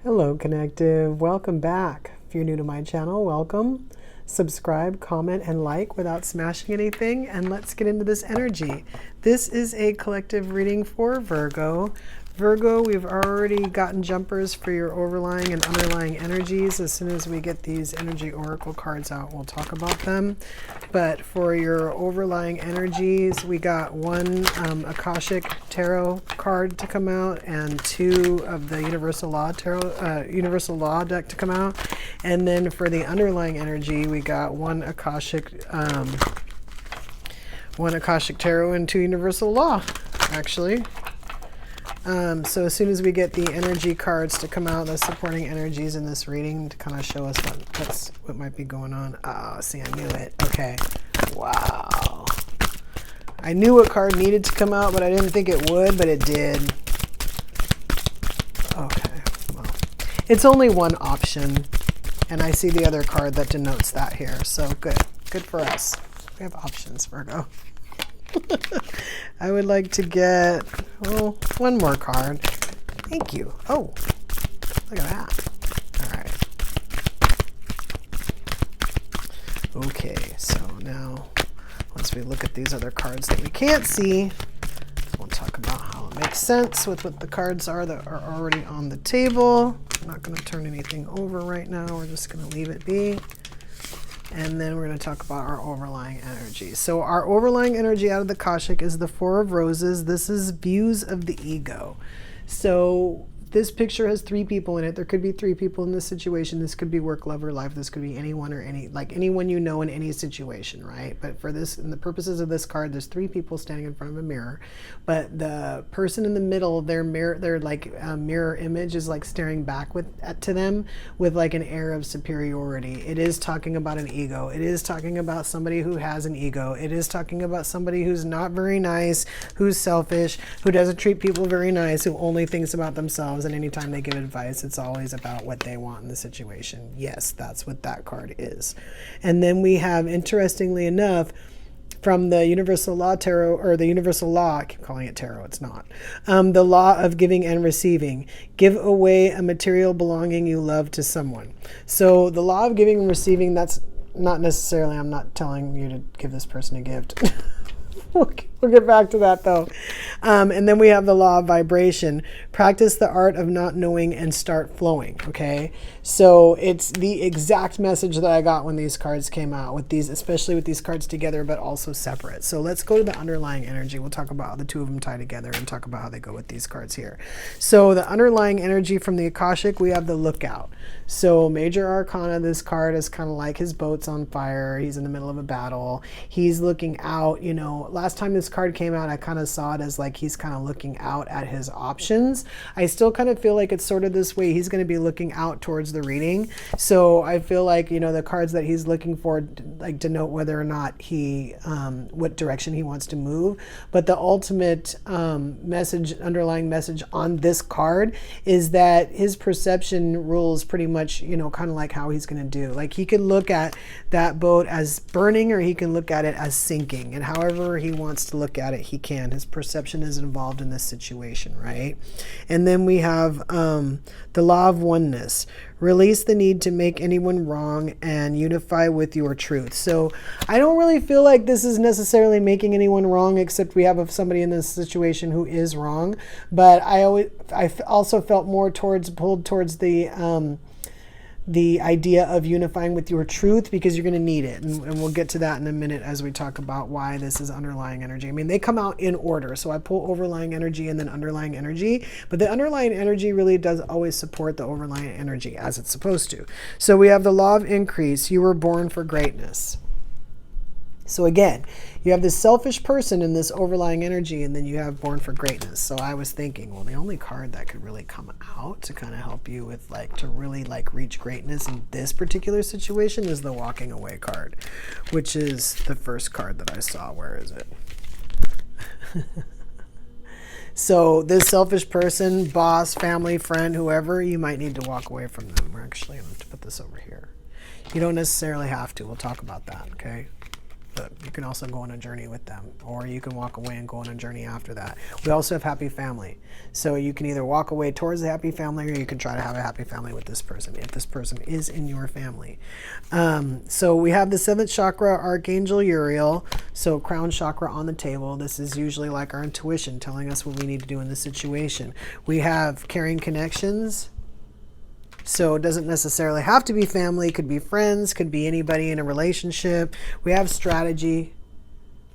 Hello, Connective. Welcome back. If you're new to my channel, welcome. Subscribe, comment, and like without smashing anything. And let's get into this energy. This is a collective reading for Virgo. Virgo, we've already gotten jumpers for your overlying and underlying energies. As soon as we get these energy oracle cards out, we'll talk about them. But for your overlying energies, we got one Akashic tarot card to come out and two of the Universal Law tarot, Universal Law deck to come out. And then for the underlying energy, we got one Akashic tarot and two Universal Law, actually. So as soon as we get the energy cards to come out, the supporting energies in this reading to kind of show us what might be going on. Oh, see, I knew it. Okay. Wow. I knew what card needed to come out, but I didn't think it would, but it did. Okay. Well, it's only one option, and I see the other card that denotes that here. So good. Good for us. We have options, Virgo. I would like to get, one more card. Thank you. Oh, look at that. All right. Okay, so now once we look at these other cards that we can't see, we'll talk about how it makes sense with what the cards are that are already on the table. I'm not going to turn anything over right now. We're just going to leave it be. And then we're going to talk about our overlying energy. So our overlying energy out of the Akashic is the Four of Roses. This is views of the ego. So this picture has three people in it. There could be three people in this situation. This could be work, love, or life. This could be anyone or anyone you know in any situation, right? But for this, in the purposes of this card, there's three people standing in front of a mirror. But the person in the middle, their mirror image is like staring back to them with like an air of superiority. It is talking about an ego. It is talking about somebody who has an ego. It is talking about somebody who's not very nice, who's selfish, who doesn't treat people very nice, who only thinks about themselves. And anytime they give advice, it's always about what they want in the situation. Yes, that's what that card is. And then we have, interestingly enough, from the Universal Law Tarot, or the Universal Law, I keep calling it tarot, it's not. The law of giving and receiving. Give away a material belonging you love to someone. So the law of giving and receiving, that's not necessarily, I'm not telling you to give this person a gift. We'll get back to that though. And then we have the law of vibration. Practice the art of not knowing and start flowing. Okay. So it's the exact message that I got when these cards came out, with these, especially with these cards together, but also separate. So let's go to the underlying energy. We'll talk about how the two of them tie together and talk about how they go with these cards here. So the underlying energy from the Akashic, we have the lookout. So major arcana, this card is kind of like his boat's on fire. He's in the middle of a battle. He's looking out, you know, last time this card came out, I kind of saw it as like he's kind of looking out at his options. I still kind of feel like it's sort of this way. He's going to be looking out towards the reading. So I feel like, you know, the cards that he's looking for like denote whether or not he, what direction he wants to move. But the ultimate message, underlying message on this card is that his perception rules pretty much, you know, kind of like how he's going to do. Like he could look at that boat as burning, or he can look at it as sinking, and however he wants to look at it, he can. His perception is involved in this situation, right? And then we have the law of oneness. Release the need to make anyone wrong and unify with your truth. So I don't really feel like this is necessarily making anyone wrong, except we have somebody in this situation who is wrong. But I also felt more pulled towards the idea of unifying with your truth, because you're going to need it. And we'll get to that in a minute as we talk about why this is underlying energy. I mean, they come out in order. So I pull overlying energy and then underlying energy. But the underlying energy really does always support the overlying energy, as it's supposed to. So we have the law of increase. You were born for greatness. So again, you have this selfish person in this overlying energy, and then you have born for greatness. So I was thinking, well, the only card that could really come out to kind of help you with to really reach greatness in this particular situation is the walking away card, which is the first card that I saw. Where is it? So this selfish person, boss, family, friend, whoever, you might need to walk away from them. We're actually going to put this over here. You don't necessarily have to. We'll talk about that, okay? but you can also go on a journey with them, or you can walk away and go on a journey after that. We also have happy family. So you can either walk away towards the happy family, or you can try to have a happy family with this person, if this person is in your family. So we have the 7th chakra, Archangel Uriel. So crown chakra on the table. This is usually like our intuition telling us what we need to do in this situation. We have caring connections. So it doesn't necessarily have to be family, could be friends, could be anybody in a relationship. We have strategy.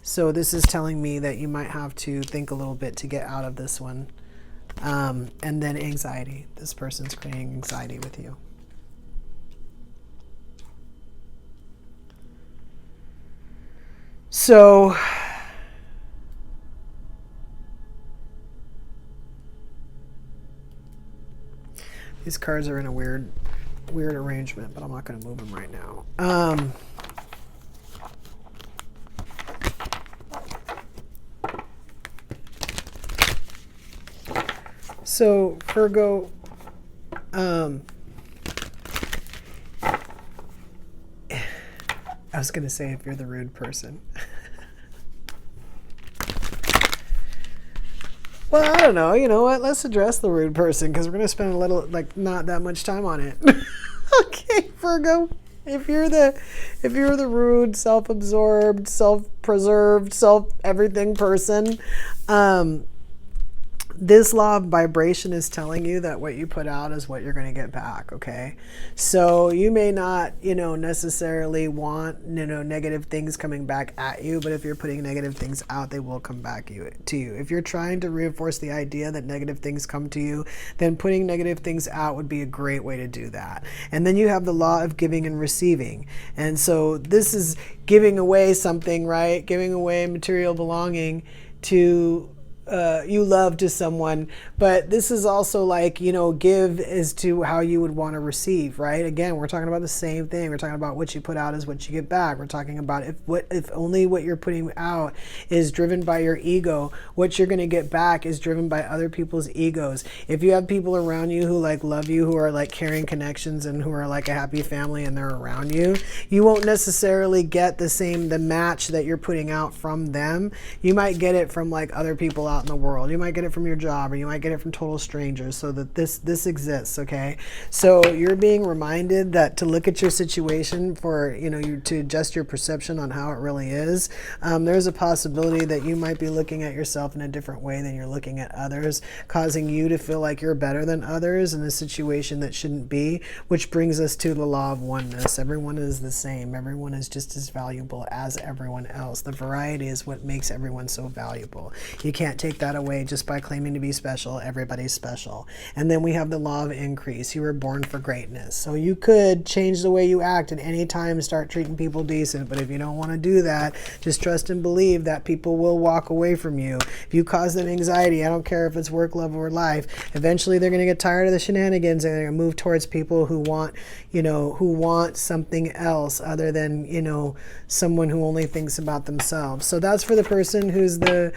So this is telling me that you might have to think a little bit to get out of this one. And then anxiety. This person's creating anxiety with you. So these cards are in a weird arrangement, but I'm not going to move them right now. So Virgo, I was going to say if you're the rude person. Well, I don't know. You know what? Let's address the rude person, because we're going to spend a little, not that much time on it. Okay, Virgo. If you're the rude, self-absorbed, self-preserved, self-everything person, this law of vibration is telling you that what you put out is what you're going to get back, okay? So you may not, necessarily want, negative things coming back at you, but if you're putting negative things out, they will come back to you. If you're trying to reinforce the idea that negative things come to you, then putting negative things out would be a great way to do that. And then you have the law of giving and receiving. And so this is giving away something, right? Giving away material belonging to you love to someone, but this is also like, give as to how you would want to receive, right? Again, we're talking about the same thing. We're talking about what you put out is what you get back. We're talking about if only what you're putting out is driven by your ego, what you're going to get back is driven by other people's egos. If you have people around you who love you, who are caring connections, and who are a happy family, and they're around you, you won't necessarily get the match that you're putting out from them. You might get it from other people out in the world. You might get it from your job, or you might get it from total strangers, so that this exists, okay? So you're being reminded that to look at your situation for, to adjust your perception on how it really is. There's a possibility that you might be looking at yourself in a different way than you're looking at others, causing you to feel like you're better than others in a situation that shouldn't be, which brings us to the law of oneness. Everyone is the same. Everyone is just as valuable as everyone else. The variety is what makes everyone so valuable. You can't take that away just by claiming to be special. Everybody's special. And then we have the law of increase. You were born for greatness. So you could change the way you act at any time, start treating people decent. But if you don't want to do that, just trust and believe that people will walk away from you. If you cause them anxiety, I don't care if it's work, love, or life, eventually they're going to get tired of the shenanigans, and they're going to move towards people who want something else other than, someone who only thinks about themselves. So that's for the person who's the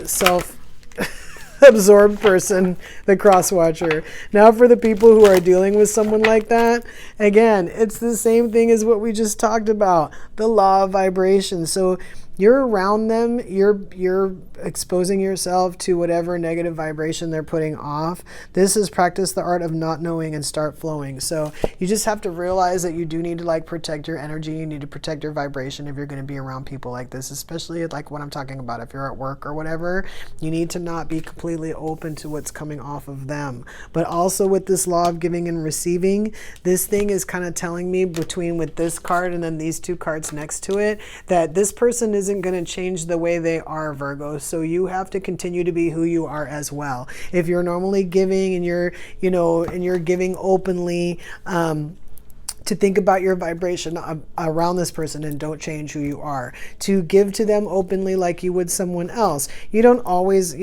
self-absorbed person, the cross watcher. Now for the people who are dealing with someone like that, again, it's the same thing as what we just talked about, the law of vibration. So you're around them, you're exposing yourself to whatever negative vibration they're putting off. This is practice the art of not knowing and start flowing. So you just have to realize that you do need to protect your energy. You need to protect your vibration if you're going to be around people like this, especially what I'm talking about. If you're at work or whatever, you need to not be completely open to what's coming off of them. But also with this law of giving and receiving, this thing is kind of telling me with this card and then these two cards next to it, that this person isn't going to change the way they are, Virgo. So you have to continue to be who you are as well. If you're normally giving and you're giving openly, to think about your vibration around this person and don't change who you are. To give to them openly like you would someone else. You don't always,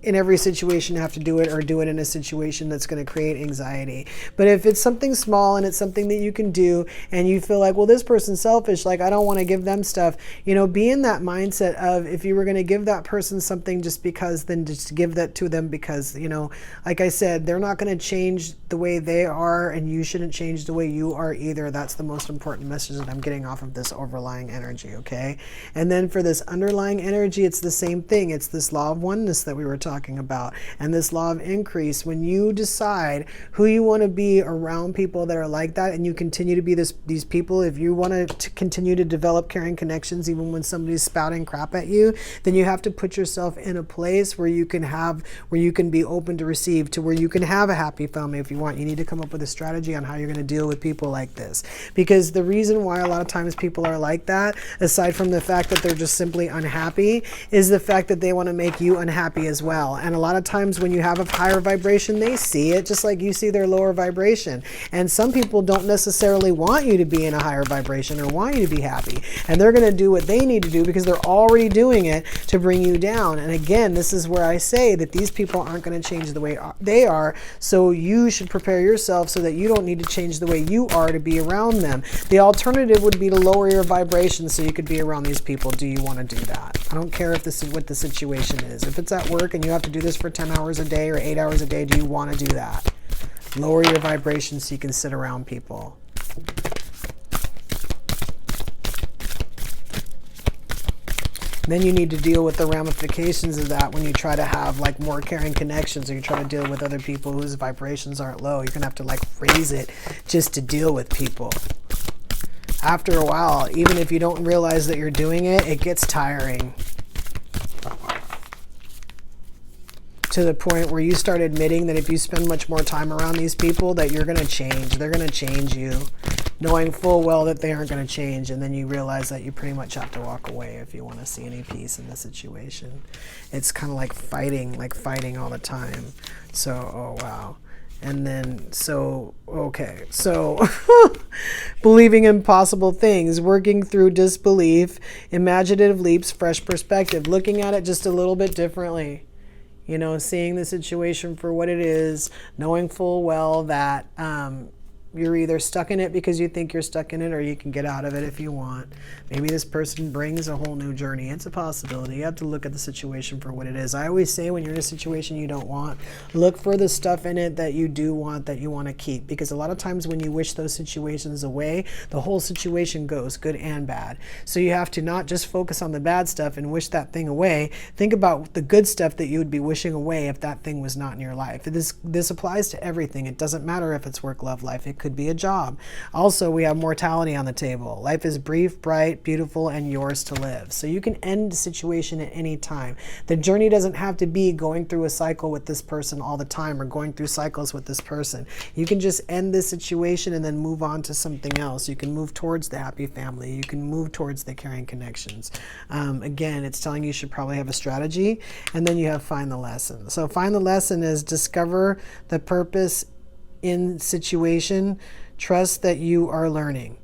in every situation have to do it, or do it in a situation that's going to create anxiety. But if it's something small and it's something that you can do, and you feel like, well, this person's selfish, like I don't want to give them stuff, you know, be in that mindset of, if you were going to give that person something just because, then just give that to them, because, you know, like I said, they're not going to change the way they are, and you shouldn't change the way you are either. That's the most important message that I'm getting off of this overlying energy, okay? And then for this underlying energy, it's the same thing. It's this law of oneness that we were talking about, and this law of increase. When you decide who you want to be around people that are like that, and you continue to be these people, if you want to continue to develop caring connections even when somebody's spouting crap at you, then you have to put yourself in a place where you can be open to receive, to where you can have a happy family if you want. You need to come up with a strategy on how you're going to deal with people like this, because the reason why a lot of times people are like that, aside from the fact that they're just simply unhappy, is the fact that they want to make you unhappy as well. And a lot of times when you have a higher vibration, they see it just like you see their lower vibration. And some people don't necessarily want you to be in a higher vibration or want you to be happy. And they're going to do what they need to do because they're already doing it to bring you down. And again, this is where I say that these people aren't going to change the way they are. So you should prepare yourself so that you don't need to change the way you are to be around them. The alternative would be to lower your vibration so you could be around these people. Do you want to do that? I don't care if this is what the situation is. If it's at work and you have to do this for 10 hours a day or 8 hours a day, do you want to do that? Lower your vibration so you can sit around people. Then you need to deal with the ramifications of that when you try to have like more caring connections, or you try to deal with other people whose vibrations aren't low. You're gonna have to like raise it just to deal with people. After a while, even if you don't realize that you're doing it, it gets tiring. To the point where you start admitting that if you spend much more time around these people, that you're going to change. They're going to change you, knowing full well that they aren't going to change. And then you realize that you pretty much have to walk away if you want to see any peace in the situation. It's kind of like fighting all the time. So, oh wow. And then, so, okay, so believing impossible things, working through disbelief, imaginative leaps, fresh perspective, looking at it just a little bit differently. You know, seeing the situation for what it is, knowing full well that you're either stuck in it because you think you're stuck in it, or you can get out of it if you want. Maybe this person brings a whole new journey. It's a possibility. You have to look at the situation for what it is. I always say, when you're in a situation you don't want, look for the stuff in it that you do want, that you want to keep. Because a lot of times when you wish those situations away, the whole situation goes, good and bad. So you have to not just focus on the bad stuff and wish that thing away. Think about the good stuff that you would be wishing away if that thing was not in your life. This applies to everything. It doesn't matter if it's work, love, life. It could be a job. Also, we have mortality on the table. Life is brief, bright, beautiful, and yours to live. So you can end the situation at any time. The journey doesn't have to be going through a cycle with this person all the time, or going through cycles with this person. You can just end this situation and then move on to something else. You can move towards the happy family. You can move towards the caring connections. Again, it's telling you should probably have a strategy, and then you have find the lesson. So find the lesson is discover the purpose in situation. Trust that you are learning.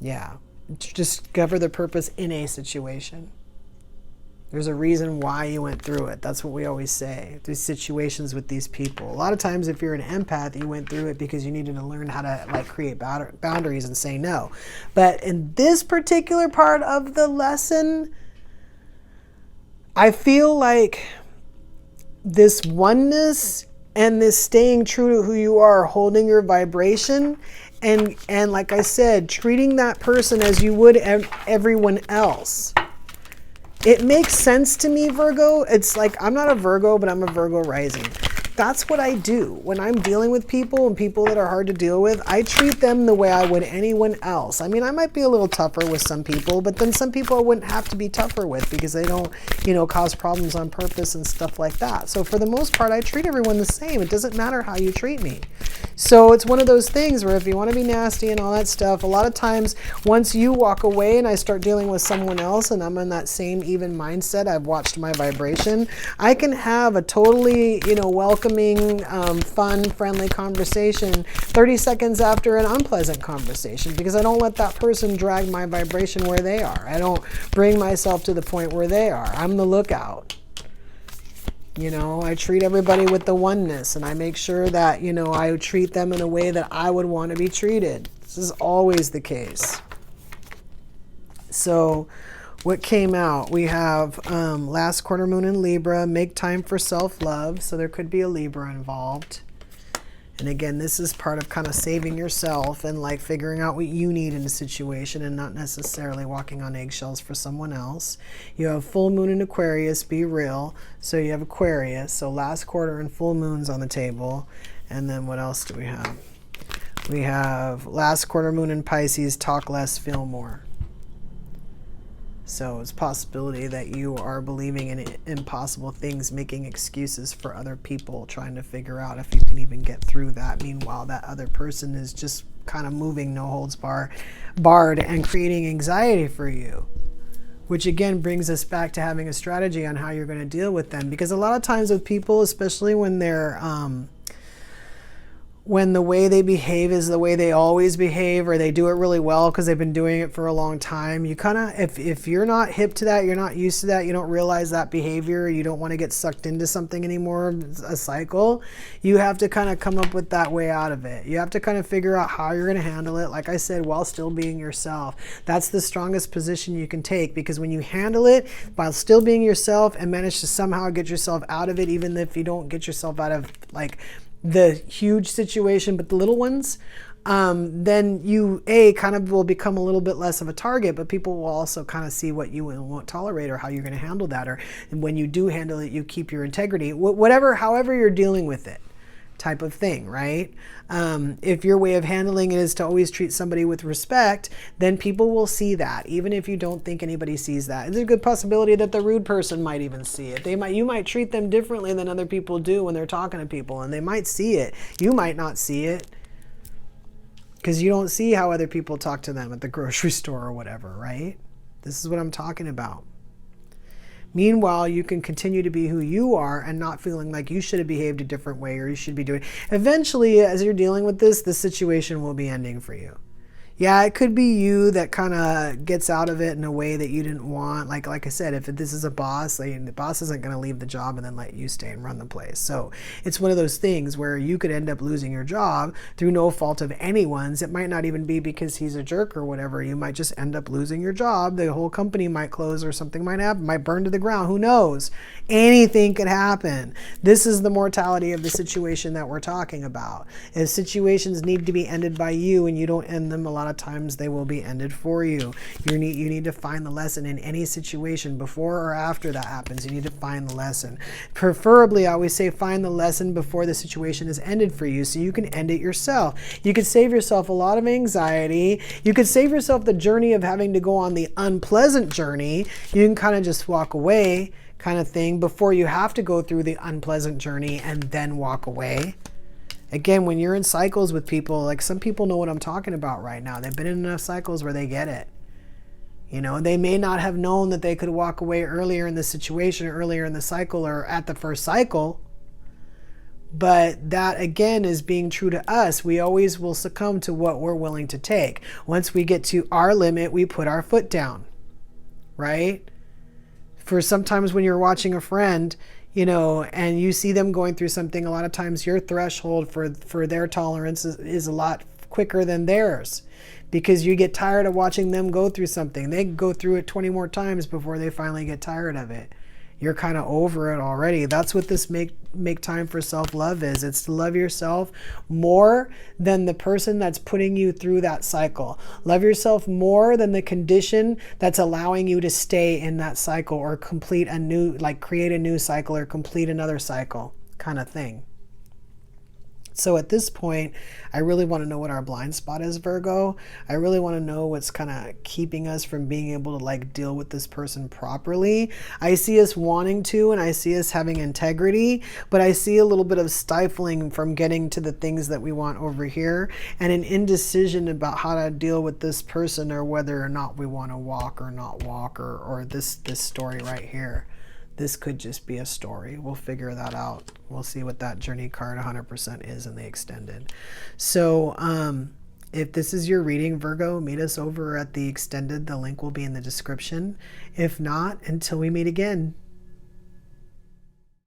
Yeah. Discover the purpose in a situation. There's a reason why you went through it. That's what we always say. These situations with these people. A lot of times if you're an empath, you went through it because you needed to learn how to like create boundaries and say no. But in this particular part of the lesson, I feel like this oneness and this staying true to who you are, holding your vibration, and like I said, treating that person as you would everyone else. It makes sense to me, Virgo. It's like, I'm not a Virgo, but I'm a Virgo rising. That's what I do. When I'm dealing with people and people that are hard to deal with, I treat them the way I would anyone else. I mean, I might be a little tougher with some people, but then some people I wouldn't have to be tougher with because they don't, you know, cause problems on purpose and stuff like that. So for the most part, I treat everyone the same. It doesn't matter how you treat me. So it's one of those things where if you want to be nasty and all that stuff, a lot of times once you walk away and I start dealing with someone else and I'm in that same even mindset, I've watched my vibration, I can have a totally, you know, welcoming, fun, friendly conversation 30 seconds after an unpleasant conversation, because I don't let that person drag my vibration where they are. I don't bring myself to the point where they are. I'm the lookout. You know, I treat everybody with the oneness, and I make sure that, you know, I treat them in a way that I would want to be treated. This is always the case. So what came out? We have last quarter moon in Libra, make time for self-love. So there could be a Libra involved. And again, this is part of kind of saving yourself and like figuring out what you need in a situation and not necessarily walking on eggshells for someone else. You have full moon in Aquarius, be real. So you have Aquarius. So last quarter and full moons on the table. And then what else do we have? We have last quarter moon in Pisces, talk less, feel more. So it's a possibility that you are believing in impossible things, making excuses for other people, trying to figure out if you can even get through that. Meanwhile, that other person is just kind of moving no holds barred and creating anxiety for you. Which again brings us back to having a strategy on how you're going to deal with them. Because a lot of times with people, especially when they're when the way they behave is the way they always behave, or they do it really well because they've been doing it for a long time, you kind of, if you're not hip to that, you're not used to that, you don't realize that behavior, you don't want to get sucked into something anymore, a cycle, you have to kind of come up with that way out of it. You have to kind of figure out how you're going to handle it, like I said, while still being yourself. That's the strongest position you can take, because when you handle it while still being yourself and manage to somehow get yourself out of it, even if you don't get yourself out of like the huge situation, but the little ones, then you kind of will become a little bit less of a target, but people will also kind of see what you will and won't tolerate, or how you're going to handle that, or when you do handle it, you keep your integrity, however you're dealing with it, type of thing, right? If your way of handling it is to always treat somebody with respect, then people will see that, even if you don't think anybody sees that. There's a good possibility that the rude person might even see it. You might treat them differently than other people do when they're talking to people, and they might see it. You might not see it because you don't see how other people talk to them at the grocery store or whatever, right? This is what I'm talking about. Meanwhile, you can continue to be who you are and not feeling like you should have behaved a different way, or you should be doing. Eventually, as you're dealing with this, the situation will be ending for you. Yeah, it could be you that kind of gets out of it in a way that you didn't want. Like I said, if this is a boss, the boss isn't going to leave the job and then let you stay and run the place. So it's one of those things where you could end up losing your job through no fault of anyone's. It might not even be because he's a jerk or whatever. You might just end up losing your job. The whole company might close, or something might happen, might burn to the ground. Who knows? Anything could happen. This is the mortality of the situation that we're talking about. If situations need to be ended by you and you don't end them, a lot of times they will be ended for you. You need to find the lesson in any situation before or after that happens. You need to find the lesson. Preferably, I always say, find the lesson before the situation is ended for you, so you can end it yourself. You could save yourself a lot of anxiety. You could save yourself the journey of having to go on the unpleasant journey. You can kind of just walk away, kind of thing, before you have to go through the unpleasant journey and then walk away. Again, when you're in cycles with people, like some people know what I'm talking about right now. They've been in enough cycles where they get it. You know, they may not have known that they could walk away earlier in the situation, earlier in the cycle, or at the first cycle. But that, again, is being true to us. We always will succumb to what we're willing to take. Once we get to our limit, we put our foot down, right? For sometimes when you're watching a friend, you know, and you see them going through something, a lot of times your threshold for their tolerance is a lot quicker than theirs, because you get tired of watching them go through something. They go through it 20 more times before they finally get tired of it. You're kind of over it already. That's what this make time for self-love is. It's to love yourself more than the person that's putting you through that cycle. Love yourself more than the condition that's allowing you to stay in that cycle, or complete a new, like create a new cycle or complete another cycle kind of thing. So at this point, I really want to know what our blind spot is, Virgo. I really want to know what's kind of keeping us from being able to like deal with this person properly. I see us wanting to, and I see us having integrity, but I see a little bit of stifling from getting to the things that we want over here, and an indecision about how to deal with this person, or whether or not we want to walk or not walk, or this story right here. This could just be a story. We'll figure that out. We'll see what that journey card 100% is in the extended. So if this is your reading, Virgo, meet us over at the extended. The link will be in the description. If not, until we meet again.